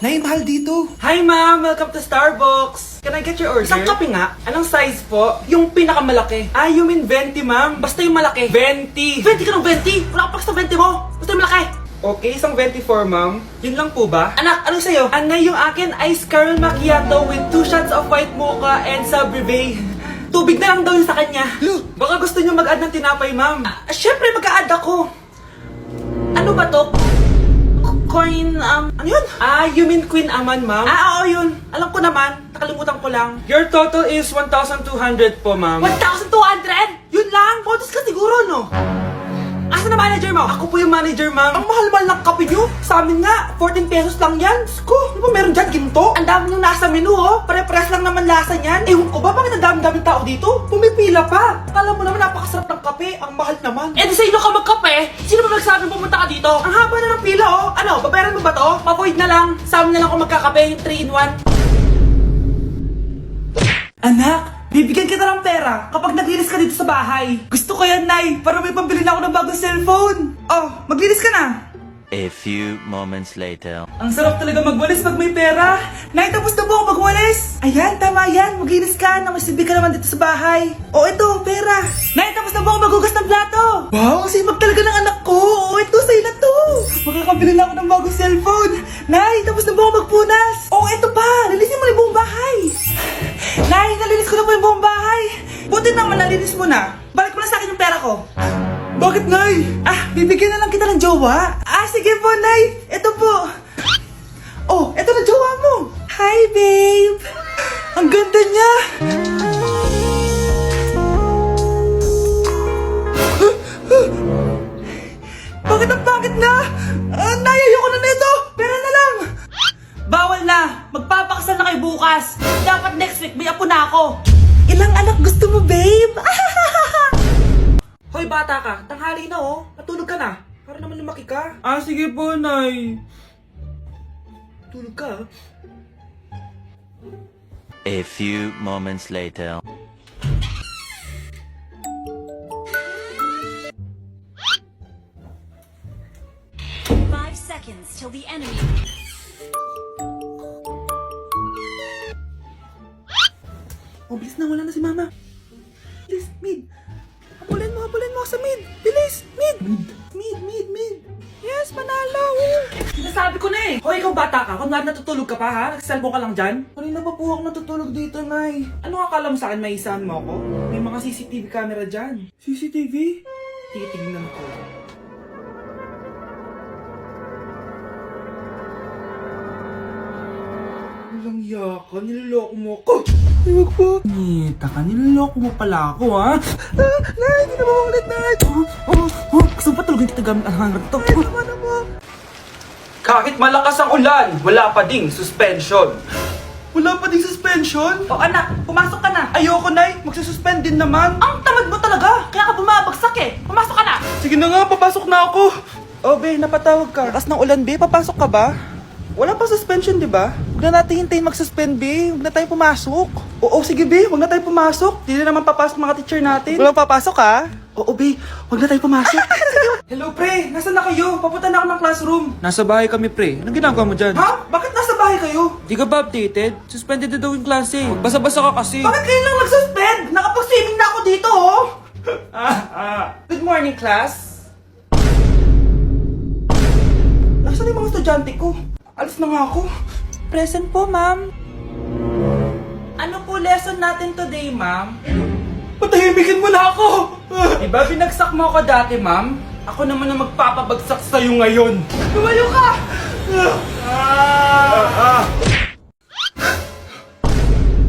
Nay, mahal dito. Hi ma'am! Welcome to Starbucks! Can I get your order? Isang kape nga. Anong size po? Yung pinakamalaki. Ah, you mean 20 ma'am? Basta yung malaki. 20! 20 ka ng 20! Wala ka pa sa 20 mo! Basta yung malaki! Okay, isang 24 ma'am. Yun lang po ba? Anak, anong sa'yo? Anay, yung akin ice caramel macchiato with 2 shots of white mocha and Sabrivay. Tubig na lang daw yun sa kanya. Baka gusto nyo mag-add ng tinapay ma'am. Syempre mag-a-add ako. Ano ba to? Coin, ano yun? Ah, you mean Queen Aman, ma'am? Ah, oo, yun. Alam ko naman. Nakalimutan ko lang. Your total is 1,200 po, ma'am. 1,200? Yun lang? Bonus ka siguro, no? Asa na manager mo? Ako po yung manager, ma'am. Ang mahal-mahal ng kape nyo. Sa amin nga, 14 pesos lang yan. Sko, di ba meron dyan ginto? Ang dami nung nasa menu, oh. Pare-pares lang naman lasa niyan. Ewan ko ba, bakit ang dami-daming tao dito? Pumipila pa. Akala mo naman napakasarap ng kape. Ang mahal naman. Eh, di sa inyo ka magkape? Sino ba nagsabing pumunta ka dito? Ang haba na ng pila, oh. Ano, babayaran mo ba to? Papoid na lang. Sa amin na lang ako magkakape, 3-in-1. Anak, bibigyan kita ng pera kapag naglinis ka dito sa bahay. Gusto ko yan, Nay, para may pambili na ako ng bagong cellphone. Oh, maglinis ka na. A few moments later. Ang sarap talaga magwalis pag may pera. Nay, tapos na po ako magwalis. Ayan, tama yan. Maglinis ka na masibig ka naman dito sa bahay. O, ito, pera. Nay, tapos na po ako maghugas ng plato. Wow, sipag talaga ng anak ko. O, ito, sa'yo na to. Makakabili na ako ng bagong cellphone. Nay, tapos na po ako magpunas. O, ito pa. Linisin mo na yung buong bahay. Nay, nalinis ko na po yung buong bahay. Buti naman nalinis mo na. Balik mo na sa akin yung pera ko. Bakit, Nay? Ah, bibigyan na lang kita ng jowa. Ah, sige po, Nay. Ito po. Oh, ito na jowa mo. Hi, babe. Ang ganda niya. Bakit ang pangit na? Nay, ayoko na nito. Pera na lang. Bawal na. Magpapakasal na kayo bukas. Dapat next week may apo na ako. Ilang anak gusto mo, babe? Hoy, bata ka. Tanghali na, oh. Matulog ka na. Para naman lumaki ka. Ah, sige po, Nay. Tulog ka, A few moments later. Five seconds till the enemy. Oh, bilis na. Wala na si Mama. Bilis, mid. Habulin mo sa mid. Bilis, mid. Mid. Yes, manalo. Sinasabi ko na eh. Hoy, ikaw bata ka. Kunwari natutulog ka pa, ha? Nagsiselfone ka lang dyan. Kanina pa po ako natutulog dito, Nay. Ano akala mo sa akin, may isahan mo ako? May mga CCTV camera dyan. CCTV? Titingnan ko. Walang yaka, niloloko mo ako. Huwag po. Nita ka, niloloko mo pala ako, ha? Nay, hindi na maulit, Nay. Gusto ba tulogin kita gamit ang hangar to? Tama na mo. Kahit malakas ang ulan, wala pa ding suspension. Wala pa ding suspension? O anak, pumasok ka na. Ayoko, Nay. Magsususpend din naman. Ang tamad mo talaga. Kaya ka bumabagsak eh. Pumasok ka na. Sige na nga, papasok na ako. Oh, be, napatawag ka. Lakas ng ulan, be. Papasok ka ba? Wala pa suspension, di ba? Huwag na natin hintayin mag-suspend, be. Huwag na tayo pumasok. Oo, sige, be. Huwag na tayo pumasok. Di na naman papasok mga teacher natin. Wala papasok, ha? Oo, be. Huwag na tayo pumasok. Hello, pre. Nasaan na kayo? Papunta na ako ng classroom. Nasa bahay kami, pre. Anong ginagawa mo dyan? Ha? Bakit nasa bahay kayo? Di ka ba updated? Suspended na daw yung klase. Basa-basa ka kasi. Bakit kayo lang nag-suspend? Nakapag-swimming na ako dito, oh. Good morning, class. Nasaan yung mga estudyante ko? Alis na nga ako. Present po, ma'am. Ano po lesson natin today, ma'am? Patahimikin mo na ako! Diba binagsak mo ako dati, ma'am? Ako naman ang magpapabagsak sa'yo ngayon. Lumayo ka!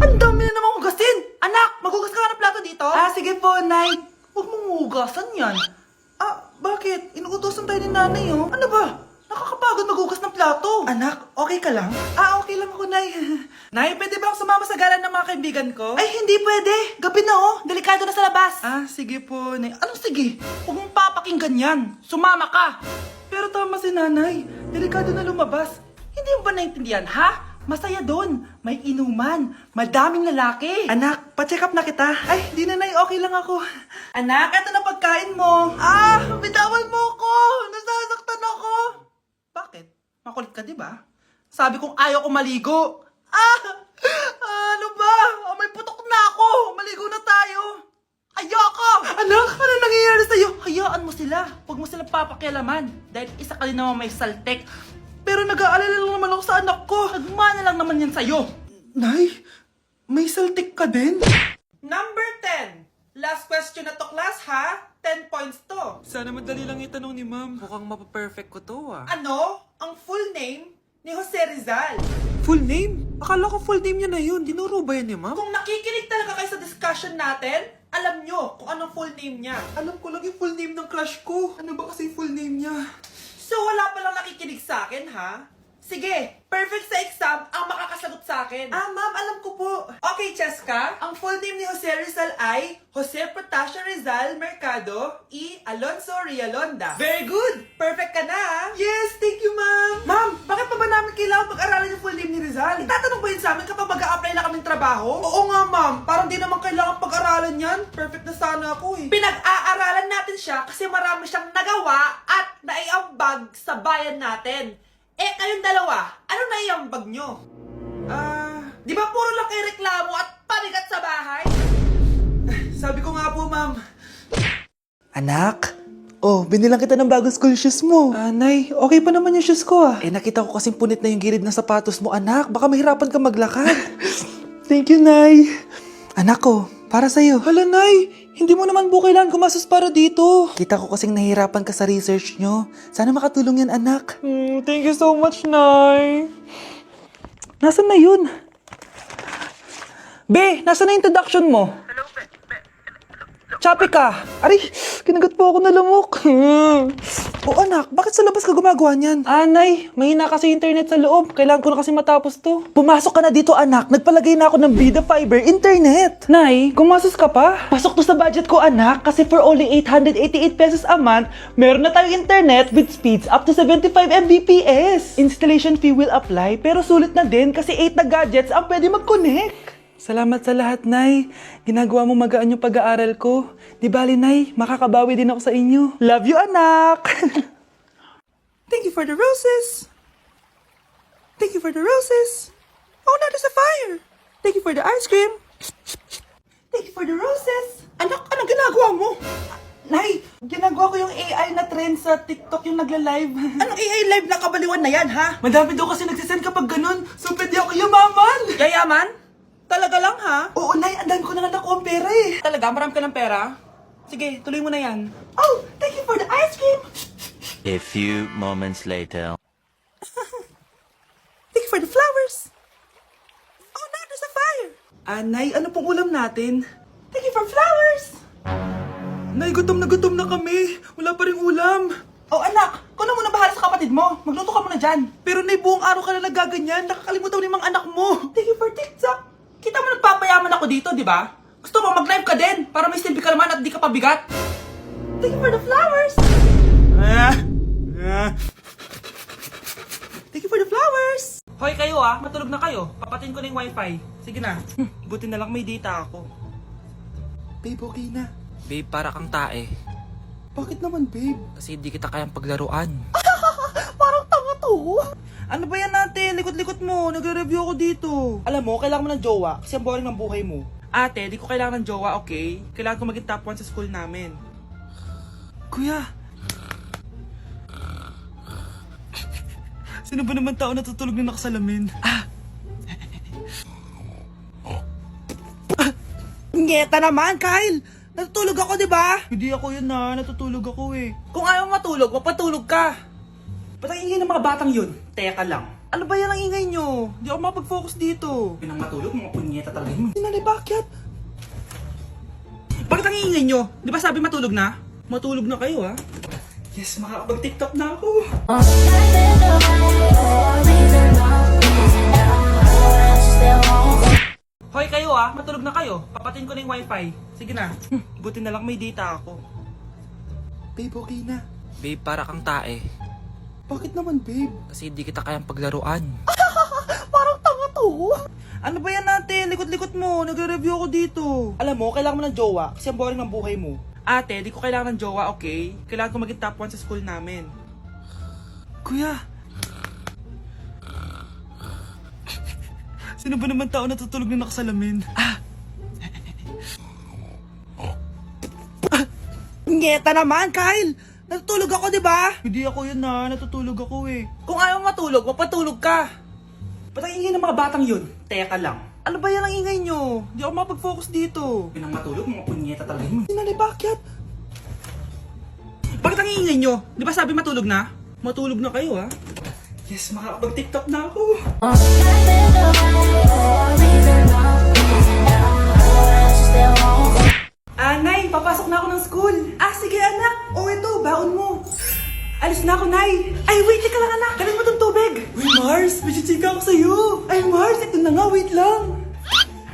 Ang dami na namang hugasin! Anak, maghugas ka nga ng plato dito? Ah, sige po, Nay. Huwag mong hugasan yan. Ah, bakit? Inuutosan tayo ni nanay, oh. Ano ba? Nakakapagod maghugas ng plato. Anak, okay ka lang? Ah, okay lang ako, Nay. Nay, pwede ba akong sumama sa gala ng mga kaibigan ko? Ay, hindi pwede. Gabi na, oh. Delikado na sa labas. Ah, sige po, Nay. Anong sige? Huwag mong papakinggan yan. Sumama ka. Pero tama si Nanay. Delikado na lumabas. Hindi mo ba naintindihan, ha? Masaya doon. May inuman. Madaming lalaki. Anak, pa-check up na kita. Ay, di na, Nay. Okay lang ako. Anak, eto na pagkain mo. Ah, bitawan mo ko. Nasasaktan ako. Bakit? Makulit ka, di ba? Sabi kong ayaw ko maligo. Ano ba? May putok na ako. Maligo na tayo. Ayoko! Anak, ano nangyayari sa'yo? Hayaan mo sila. Huwag mo silang papakialaman. Dahil isa ka din naman may saltek. Pero nag-aalala lang naman ako sa anak ko. Nagmana lang naman yan sa'yo. Nay, may saltik ka din? Number 10. Last question na to, class, ha? 10 points to. Sana madali lang itanong ni ma'am. Mukhang mapaperfect ko to, ah. Ano? Ang full name ni Jose Rizal. Full name? Akala ko full name niya na yun. Dinuro ba yan ni ma'am? Kung nakikinig talaga kayo sa discussion natin, alam nyo kung anong full name niya. Alam ko lang yung full name ng crush ko. Ano ba kasi yung full name niya? So wala palang nakikinig sa akin, ha? Sige, perfect sa exam ang makakasagot sa akin. Ma'am, alam ko po. Okay, Cheska, ang full name ni Jose Rizal ay Jose Protasio Rizal Mercado E. Alonso Rialonda. Very good! Perfect ka na, ha? Yes, thank you, ma'am. Ma'am, bakit pa ba namin kailangan pag-aralan yung full name ni Rizal? Itatanong ba yun sa amin kapag mag-a-apply na kaming trabaho? Oo nga, ma'am. Parang di naman kailangan pag-aralan yan. Perfect na sana ako, eh. Pinag-aaralan natin siya kasi marami siyang nagawa at naiambag sa bayan natin. Kayong dalawa, ano naiambag nyo? Di ba puro lang kayo reklamo at panigat sa bahay? Sabi ko nga po, ma'am. Anak? Oh, binilang kita ng bagong school shoes mo. Nay, okay pa naman yung shoes ko, ah. Nakita ko kasing punit na yung gilid ng sapatos mo, anak. Baka mahirapan ka maglakad. Thank you, Nay. Anak ko, para sa'yo. Hala, Nay. Hindi mo naman po kailangan gumastos para dito. Kita ko kasing nahihirapan ka sa research nyo. Sana makatulong yan, anak. Thank you so much, Nay. Nasaan na yun? Be, nasaan na yung introduction mo? Hello, Be. Chappy ka. Aray, kinagat po ako na lamok. O anak, bakit sa labas ka gumagawa niyan? Nay, mahina kasi internet sa loob. Kailangan ko na kasi matapos to. Pumasok ka na dito, anak. Nagpalagay na ako ng Bida Fiber Internet. Nay, gumasos ka pa? Pasok to sa budget ko, anak. Kasi for only 888 pesos a month, meron na tayong internet with speeds up to 75 Mbps. Installation fee will apply, pero sulit na din kasi 8 na gadgets ang pwede mag-connect. Salamat sa lahat, Nay. Ginagawa mo magaan yung pag-aaral ko. Di bali, Nay, makakabawi din ako sa inyo. Love you, anak! Thank you for the roses. Thank you for the roses. Oh, now there's a fire. Thank you for the ice cream. Thank you for the roses. Anak, anong ginagawa mo? Nay, ginagawa ko yung AI na trend sa TikTok yung nagla-live. Anong AI live na kabaliwan na yan, ha? Madami daw kasi nagsisend kapag ganun. So, pwede ako yumaman. Yayaman? Talaga lang, ha? Oo, Nay, andan ko na nga nakuha ang pera, eh. Talaga? Marami ka ng pera? Sige, tuloy mo na yan. Oh, thank you for the ice cream. A few moments later. Thank you for the flowers. Oh, now there's a fire. Nay, ano pong ulam natin? Thank you for flowers. Nay, gutom na kami. Wala pa rin ulam. Oh, anak, kung na muna bahala sa kapatid mo. Magluto ka muna dyan. Pero Nay, buong araw ka na nagaganyan. Nakakalimutan mo yung mga anak mo. Thank you for TikTok. Kita mo nagpapayaman ako dito, di ba? Gusto mo mag-live ka din para may silbi ka naman at di ka pabigat. Thank you for the flowers. Thank you for the flowers. Hoy kayo matulog na kayo. Papatin ko na yung wifi. Sige na. Buti na lang may data ako. Babe, okay na. Babe, para kang tae. Bakit naman, babe? Kasi hindi kita kayang paglaruan. Parang tanga to. Ano ba yan natin? Likot-likot mo. Nagre-review ako dito. Alam mo, kailangan mo ng jowa kasi ang boring ng buhay mo. Ate, di ko kailangan ng jowa, okay? Kailangan ko maging top 1 sa school namin. Kuya! Sino ba naman tao natutulog na nakasalamin? Ngeta naman, Kyle! Natutulog ako, di ba? Hindi ako yun natutulog ako eh. Kung ayaw matulog, mapatulog ka. Ba't ang ingay ng mga batang yun? Teka lang. Ano ba yan ang ingay nyo? Hindi ako makapag-focus dito. Yun ang matulog, mga punyeta talaga yun. Sinanay, bakit? Bakit ang ingay nyo? Di ba sabi matulog na? Matulog na kayo, ha? Yes, makakapag-TikTok na ako. Hoy kayo, matulog na kayo. Papatin ko na yung wifi. Sige na. Buti na lang may data ako. Babe, okay na. Babe, para kang tae. Bakit naman, babe? Kasi hindi kita kayang paglaruan. Parang tanga to. Ano ba yan natin? Likot-likot mo. Nagre-review ako dito. Alam mo, kailangan mo ng jowa kasi ang boring ng buhay mo. Ate, di ko kailangan ng jowa, okay? Kailangan ko maging top 1 sa school namin. Kuya! Sino ba naman tao natutulog na nakasalamin? Ngeta naman, Kyle! Natutulog ako, di ba? Hindi ako yun na, natutulog ako eh. Kung ayaw matulog, mapatulog ka. Ba't ang ingay ng mga batang yun? Teka lang. Ano ba yan ang ingay nyo? Hindi ako mapag-focus dito. Pinang matulog, mga punyeta talaga yun. Sinali, bakit? Bakit ang ingay nyo? Di ba sabi matulog na? Matulog na kayo, ha? Yes, makakapag-tiktok na ako. Nay, papasok na ako ng school. Sige anak. Ito, baon mo. Alis na ako, Nay. Wait, teka lang anak. Kanin mo tong tubig. Uy, Mars, may chichika ako sa'yo. Mars, ito na nga, wait lang.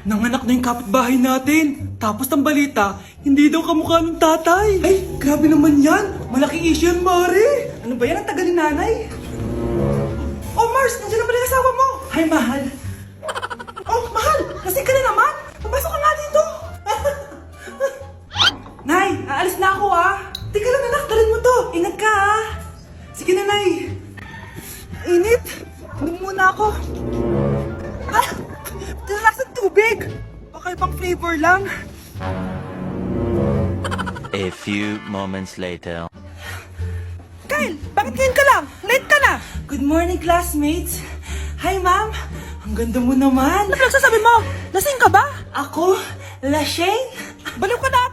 Nanganak na yung kapitbahay natin. Tapos ng balita, hindi daw kamukha ng tatay. Grabe naman yan. Malaking issue yan, Mari. Ano ba yan? Ang tagal ni nanay. Mars, nandiyan na pala yung asawa mo. Hi, mahal. Mahal, lasing ka na naman. Papasok ka nga dito. Nay, aalis na ako Teka lang anak, dalhin mo to. Ingat ka Sige na, Nay. Init. Inom muna ako. Talakas ng tubig. Baka ibang flavor lang. A few moments later. Kyle, bakit ngayon ka lang? Late ka na. Good morning, classmates. Hi, ma'am. Ang ganda mo naman. Ano nagsasabi mo? Lasing ka ba? Ako? Lasing? Baliw ka na